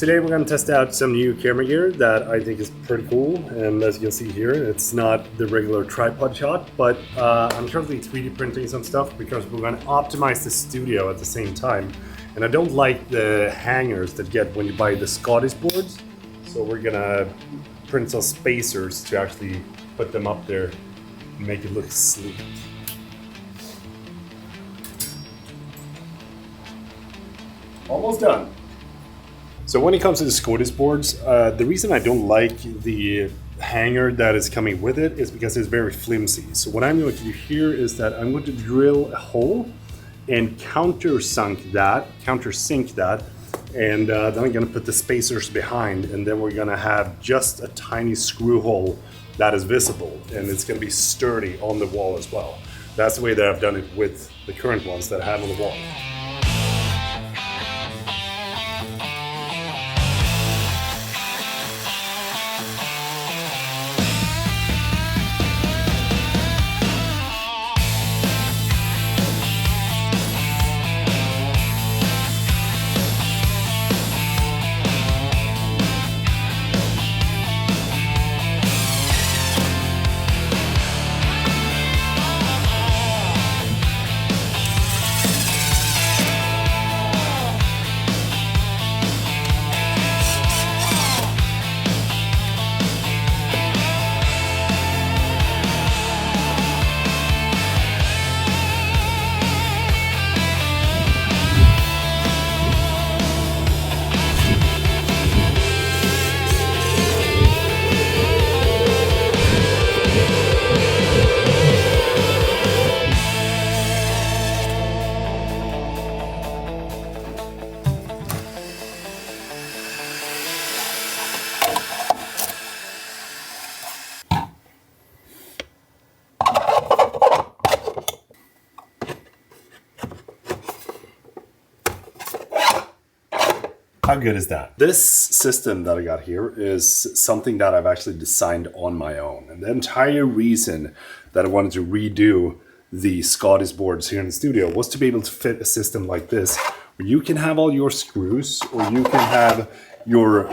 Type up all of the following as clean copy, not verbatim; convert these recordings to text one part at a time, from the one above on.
Today we're going to test out some new camera gear that I think is pretty cool, and as you can see here, it's not the regular tripod shot, but I'm currently 3D printing some stuff because we're going to optimize the studio at the same time. And I don't like the hangers that get when you buy the Scottish boards, so we're going to print some spacers to actually put them up there and make it look sleek. Almost done. So when it comes to the Scottish boards, the reason I don't like the hanger that is coming with it is because it's very flimsy. So what I'm going to do here is that I'm going to drill a hole and countersink that, and then I'm going to put the spacers behind, and then we're going to have just a tiny screw hole that is visible, and it's going to be sturdy on the wall as well. That's the way that I've done it with the current ones that I have on the wall. How good is that? This system that I got here is something that I've actually designed on my own. And the entire reason that I wanted to redo the Scottish boards here in the studio was to be able to fit a system like this, where you can have all your screws, or you can have your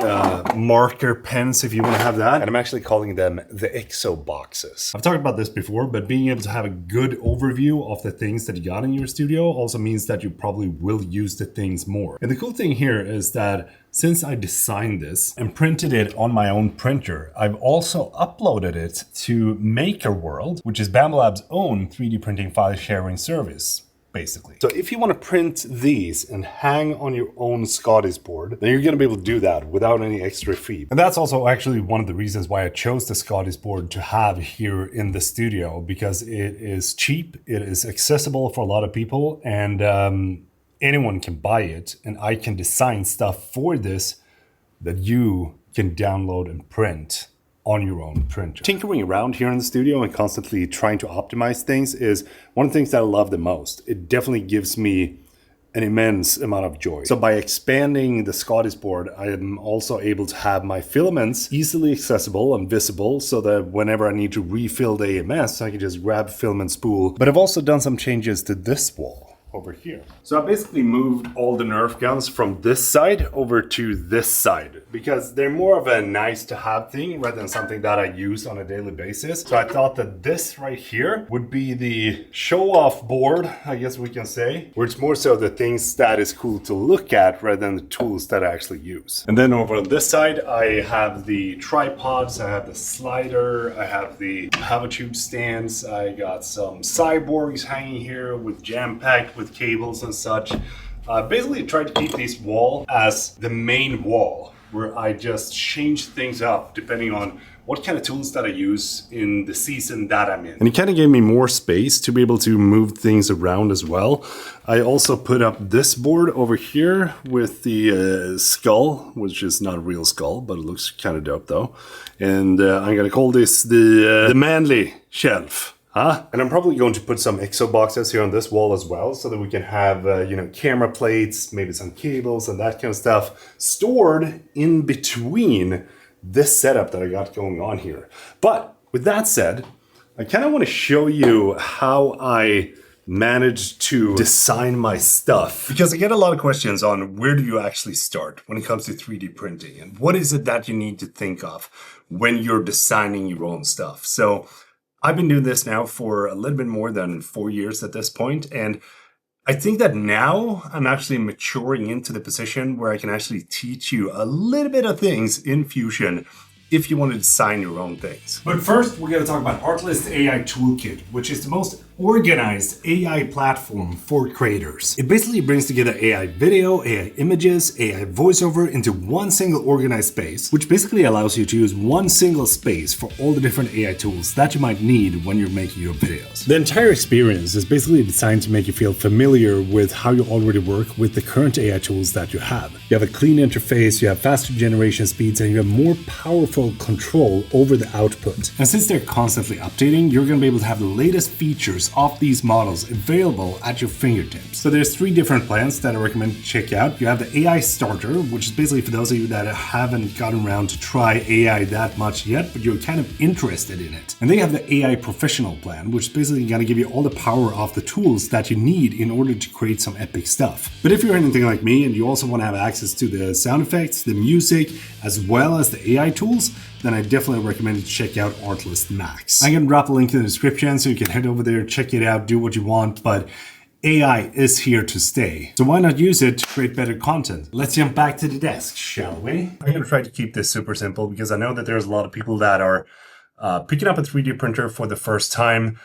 marker pens if you want to have that. And I'm actually calling them the EXO boxes. I've talked about this before, but being able to have a good overview of the things that you got in your studio also means that you probably will use the things more. And the cool thing here is that since I designed this and printed it on my own printer, I've also uploaded it to MakerWorld, which is Bambu Lab's own 3D printing file sharing service, basically. So if you want to print these and hang on your own Scottish board, then you're going to be able to do that without any extra fee. And that's also actually one of the reasons why I chose the Scottish board to have here in the studio, because it is cheap, it is accessible for a lot of people, and anyone can buy it, and I can design stuff for this that you can download and print on your own printer. Tinkering around here in the studio and constantly trying to optimize things is one of the things that I love the most. It definitely gives me an immense amount of joy. So by expanding the Scottish board, I am also able to have my filaments easily accessible and visible, so that whenever I need to refill the AMS, I can just grab filament spool. But I've also done some changes to this wall over here. So I basically moved all the Nerf guns from this side over to this side, because they're more of a nice to have thing rather than something that I use on a daily basis. So I thought that this right here would be the show off board, I guess we can say, where it's more so the things that is cool to look at rather than the tools that I actually use. And then over on this side, I have the tripods, I have the slider, I have the power tube stands, I got some cyborgs hanging here with jam-packed with cables and such. Basically tried to keep this wall as the main wall, where I just change things up depending on what kind of tools that I use in the season that I'm in. And it kind of gave me more space to be able to move things around as well. I also put up this board over here with the skull, which is not a real skull, but it looks kind of dope though. And I'm gonna call this the manly shelf. And I'm probably going to put some EXO boxes here on this wall as well, so that we can have, camera plates, maybe some cables and that kind of stuff stored in between this setup that I got going on here. But with that said, I kind of want to show you how I managed to design my stuff. Because I get a lot of questions on where do you actually start when it comes to 3D printing, and what is it that you need to think of when you're designing your own stuff. So I've been doing this now for a little bit more than 4 years at this point, and I think that now I'm actually maturing into the position where I can actually teach you a little bit of things in Fusion if you want to design your own things. But first, we're going to talk about Artlist AI Toolkit, which is the most organized AI platform for creators. It basically brings together AI video, AI images, AI voiceover into one single organized space, which basically allows you to use one single space for all the different AI tools that you might need when you're making your videos. The entire experience is basically designed to make you feel familiar with how you already work with the current AI tools that you have. You have a clean interface, you have faster generation speeds, and you have more powerful control over the output. And since they're constantly updating, you're going to be able to have the latest features of these models available at your fingertips. So there's 3 different plans that I recommend to check out. You have the AI Starter, which is basically for those of you that haven't gotten around to try AI that much yet, but you're kind of interested in it. And then you have the AI Professional plan, which is basically going to give you all the power of the tools that you need in order to create some epic stuff. But if you're anything like me and you also want to have access to the sound effects, the music, as well as the AI tools, then I definitely recommend you check out Artlist Max. I'm going to drop a link in the description so you can head over there, check it out, do what you want, but AI is here to stay. So why not use it to create better content? Let's jump back to the desk, shall we? I'm going to try to keep this super simple because I know that there's a lot of people that are picking up a 3D printer for the first time.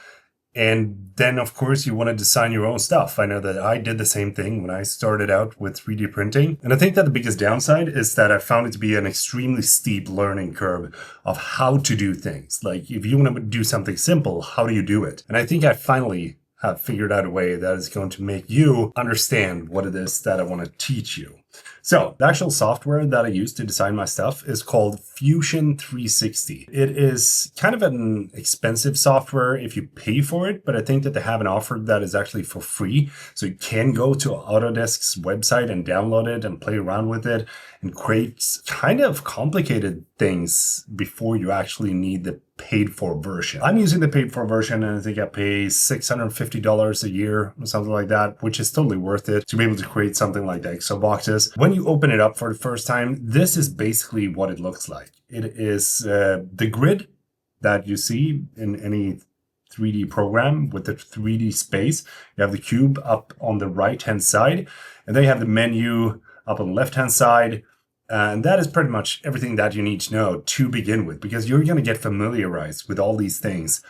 And then, of course, you want to design your own stuff. I know that I did the same thing when I started out with 3D printing. And I think that the biggest downside is that I found it to be an extremely steep learning curve of how to do things. Like, if you want to do something simple, how do you do it? And I think I finally have figured out a way that is going to make you understand what it is that I want to teach you. So the actual software that I use to design my stuff is called Fusion 360. It is kind of an expensive software if you pay for it, but I think that they have an offer that is actually for free. So you can go to Autodesk's website and download it and play around with it and create kind of complicated things before you actually need the paid for version. I'm using the paid for version, and I think I pay $650 a year or something like that, which is totally worth it to be able to create something like the Exo boxes. When you open it up for the first time, this is basically what it looks like. It is the grid that you see in any 3D program with the 3D space. You have the cube up on the right-hand side, and then you have the menu up on the left-hand side. And that is pretty much everything that you need to know to begin with, because you're going to get familiarized with all these things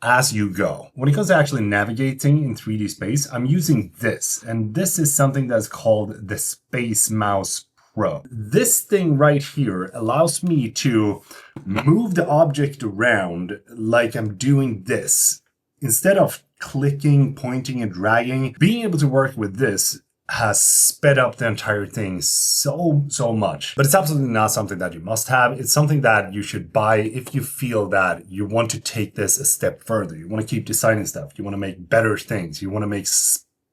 as you go. When it comes to actually navigating in 3D space, I'm using this, and this is something that's called the Space Mouse Pro. This thing right here allows me to move the object around like I'm doing this. Instead of clicking, pointing, and dragging, being able to work with this has sped up the entire thing so much. But it's absolutely not something that you must have. It's something that you should buy if you feel that you want to take this a step further. You want to keep designing stuff. You want to make better things. You want to make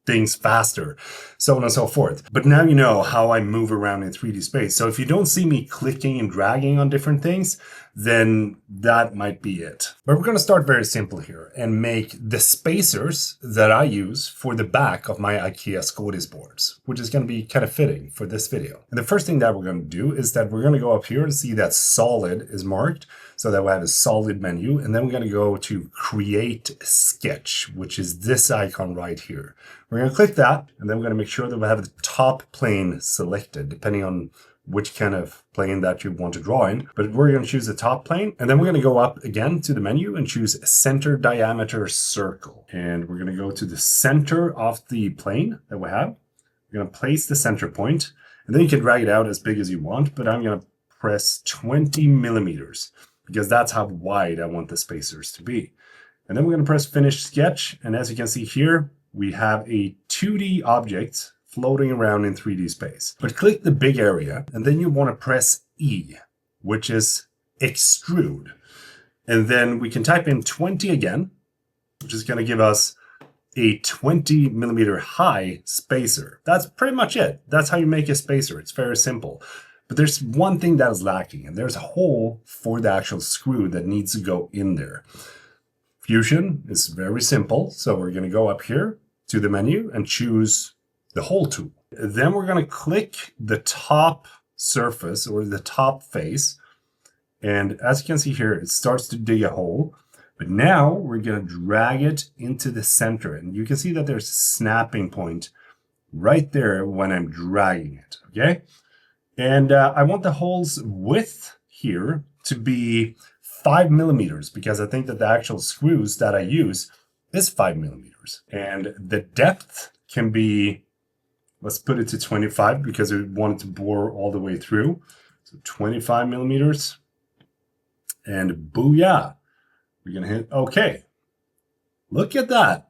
things faster, so on and so forth. But now you know how I move around in 3D space. So if you don't see me clicking and dragging on different things, then that might be it. But we're going to start very simple here and make the spacers that I use for the back of my IKEA Scodis boards, which is going to be kind of fitting for this video. And the first thing that we're going to do is that we're going to go up here and see that solid is marked, so that we have a solid menu. And then we're going to go to create sketch, which is this icon right here. We're going to click that, and then we're going to make sure that we have the top plane selected, depending on which kind of plane that you want to draw in. But we're going to choose the top plane, and then we're going to go up again to the menu and choose center diameter circle. And we're going to go to the center of the plane that we have. We're going to place the center point, and then you can drag it out as big as you want, but I'm going to press 20 millimeters because that's how wide I want the spacers to be. And then we're going to press finish sketch. And as you can see here, we have a 2D object floating around in 3D space. But click the big area, and then you want to press E, which is extrude. And then we can type in 20 again, which is going to give us a 20 millimeter high spacer. That's pretty much it. That's how you make a spacer. It's very simple. But there's one thing that is lacking, and there's a hole for the actual screw that needs to go in there. Fusion is very simple. So we're going to go up here to the menu and choose the hole tool. Then we're going to click the top surface or the top face. And as you can see here, it starts to dig a hole. But now we're going to drag it into the center. And you can see that there's a snapping point right there when I'm dragging it. Okay. And I want the hole's width here to be 5 millimeters because I think that the actual screws that I use is 5 millimeters. And the depth can be, let's put it to 25 because we want it to bore all the way through. So 25 millimeters. And booyah. We're going to hit OK. Look at that.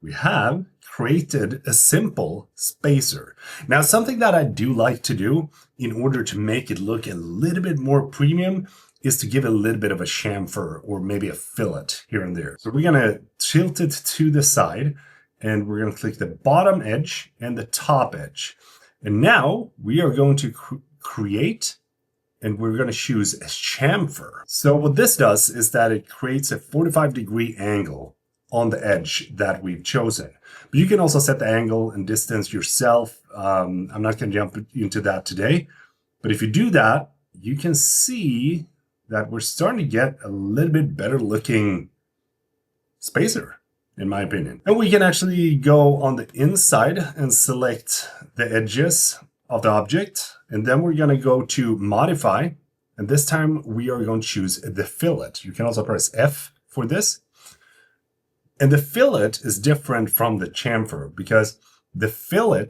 We have created a simple spacer. Now, something that I do like to do in order to make it look a little bit more premium is to give it a little bit of a chamfer or maybe a fillet here and there. So we're going to tilt it to the side and we're going to click the bottom edge and the top edge. And now we are going to create and we're going to choose a chamfer. So what this does is that it creates a 45-degree angle on the edge that we've chosen. But you can also set the angle and distance yourself. I'm not going to jump into that today. But if you do that, you can see that we're starting to get a little bit better looking spacer, in my opinion. And we can actually go on the inside and select the edges of the object. And then we're going to go to modify. And this time we are going to choose the fillet. You can also press F for this. And the fillet is different from the chamfer because the fillet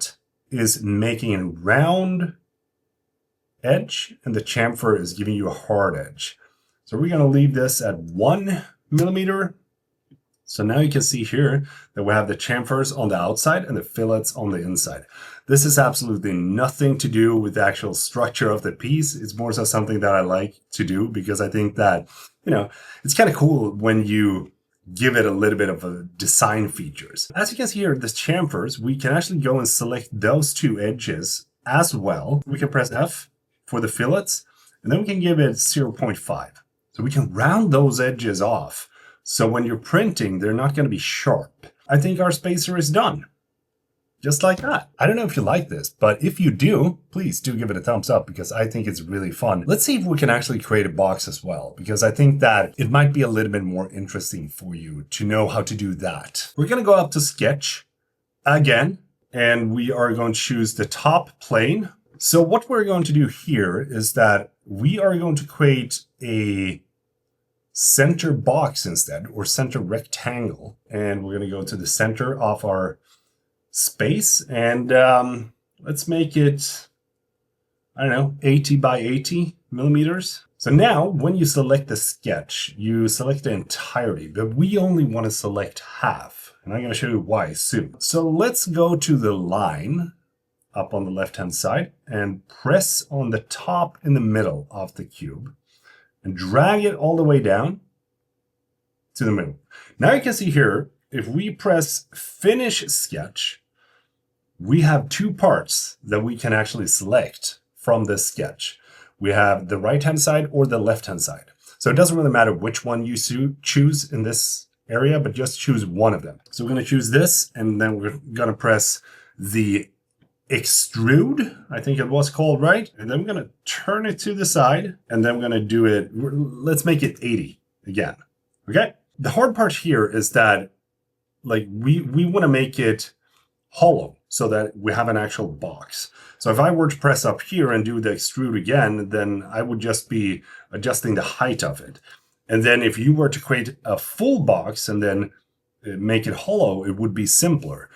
is making a round edge and the chamfer is giving you a hard edge. So we're going to leave this at 1 millimeter. So now you can see here that we have the chamfers on the outside and the fillets on the inside. This is absolutely nothing to do with the actual structure of the piece. It's more so something that I like to do because I think that, you know, it's kind of cool when you give it a little bit of a design features. As you can see here, the chamfers, we can actually go and select those two edges as well. We can press F for the fillets, and then we can give it 0.5. So we can round those edges off. So when you're printing, they're not going to be sharp. I think our spacer is done. Just like that. I don't know if you like this, but if you do, please do give it a thumbs up because I think it's really fun. Let's see if we can actually create a box as well, because I think that it might be a little bit more interesting for you to know how to do that. We're going to go up to Sketch again, and we are going to choose the top plane. So what we're going to do here is that we are going to create a center box instead, or center rectangle. And we're going to go to the center of our space and let's make it, I don't know, 80 by 80 millimeters. So now when you select the sketch, you select the entirety, but we only want to select half. And I'm going to show you why soon. So let's go to the line up on the left-hand side and press on the top in the middle of the cube and drag it all the way down to the middle. Now you can see here, if we press Finish Sketch, we have two parts that we can actually select from this sketch. We have the right-hand side or the left-hand side. So it doesn't really matter which one you choose in this area, but just choose one of them. So we're going to choose this, and then we're going to press the Extrude, I think it was called, right? And then we're going to turn it to the side, and then we're going to do it, let's make it 80 again, okay? The hard part here is that, like, we want to make it hollow so that we have an actual box. So if I were to press up here and do the extrude again, then I would just be adjusting the height of it. And then if you were to create a full box and then make it hollow, it would be simpler.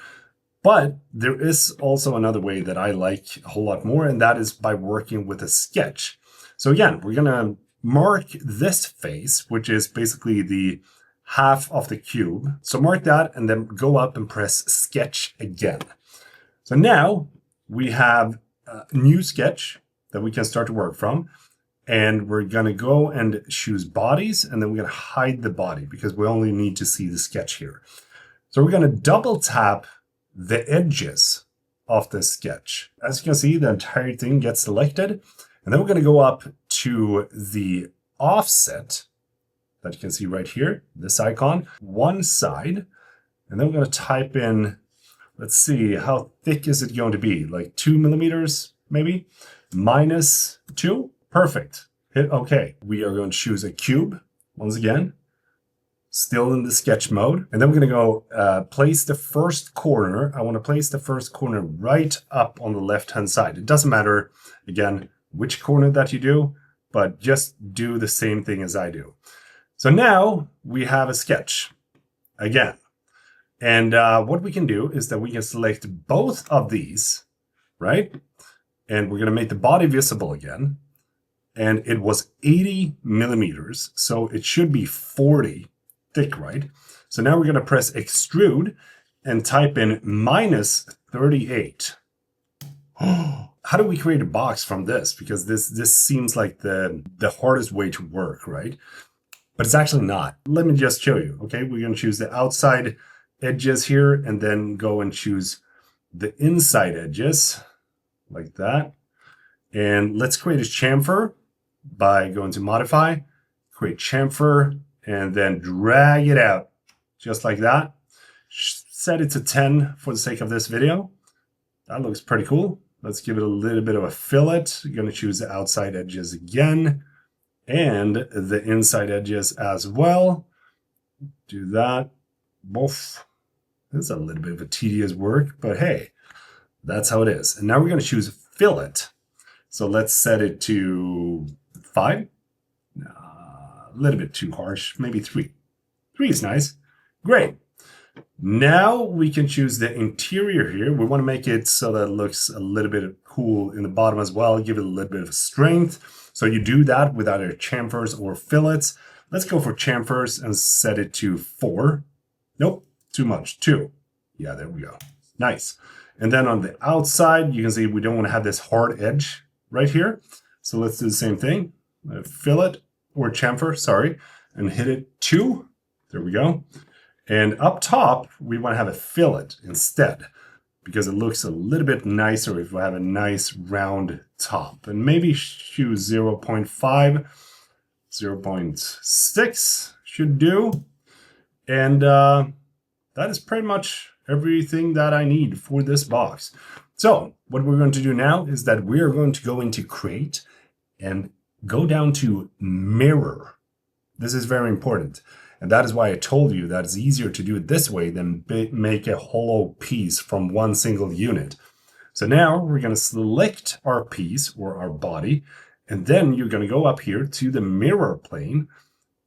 But there is also another way that I like a whole lot more, and that is by working with a sketch. So again, we're going to mark this face, which is basically the half of the cube. So mark that and then go up and press Sketch again. So now we have a new sketch that we can start to work from. And we're going to go and choose bodies, and then we're going to hide the body because we only need to see the sketch here. So we're going to double tap the edges of the sketch. As you can see, the entire thing gets selected. And then we're going to go up to the offset that you can see right here, this icon, one side. And then we're going to type in Let's see, how thick is it going to be? Like 2 millimeters, maybe? -2, perfect. Hit OK. We are going to choose a cube, once again, still in the sketch mode. And then we're going to go place the first corner. I want to place the first corner right up on the left-hand side. It doesn't matter, again, which corner that you do, but just do the same thing as I do. So now we have a sketch again. And what we can do is that we can select both of these, right? And we're going to make the body visible again. And it was 80 millimeters, so it should be 40 thick, right? So now we're going to press extrude and type in -38. How do we create a box from this? Because this seems like the hardest way to work, right? But it's actually not. Let me just show you, okay? We're going to choose the outside edges here and then go and choose the inside edges like that. And let's create a chamfer by going to modify, create chamfer, and then drag it out just like that. Set it to 10 for the sake of this video. That looks pretty cool. Let's give it a little bit of a fillet. You're going to choose the outside edges again and the inside edges as well. Do that. Both. This is a little bit of a tedious work, but hey, that's how it is. And now we're going to choose fillet. So let's set it to 5. A little bit too harsh, maybe 3. 3 is nice. Great. Now we can choose the interior here. We want to make it so that it looks a little bit cool in the bottom as well. Give it a little bit of strength. So you do that with either chamfers or fillets. Let's go for chamfers and set it to 4. Nope, too much. 2. Yeah, there we go. Nice. And then on the outside, you can see we don't want to have this hard edge right here. So let's do the same thing. Fillet or chamfer, sorry, and hit it 2. There we go. And up top, we want to have a fillet instead because it looks a little bit nicer if we have a nice round top. And maybe choose 0.5, 0.6 should do. And that is pretty much everything that I need for this box. So what we're going to do now is that we are going to go into Create and go down to Mirror. This is very important. And that is why I told you that it's easier to do it this way than make a hollow piece from one single unit. So now we're going to select our piece or our body, and then you're going to go up here to the mirror plane,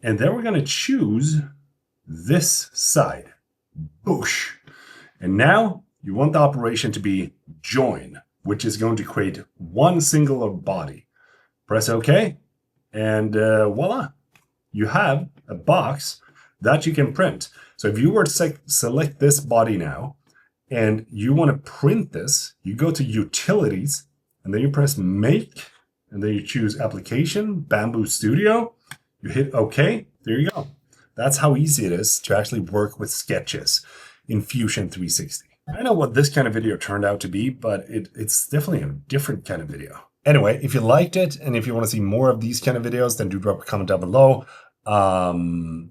and then we're going to choose this side. Boosh. And now you want the operation to be join, which is going to create one singular body. Press OK, and voila. You have a box that you can print. So if you were to select this body now and you want to print this, you go to Utilities and then you press Make and then you choose Application, Bamboo Studio. You hit OK. There you go. That's how easy it is to actually work with sketches in Fusion 360. I know what this kind of video turned out to be, but it's definitely a different kind of video. Anyway, if you liked it and if you want to see more of these kind of videos, then do drop a comment down below.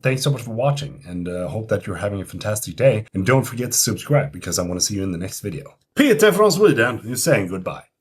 Thanks so much for watching and hope that you're having a fantastic day. And don't forget to subscribe because I want to see you in the next video. Peter från Sweden, you're saying goodbye.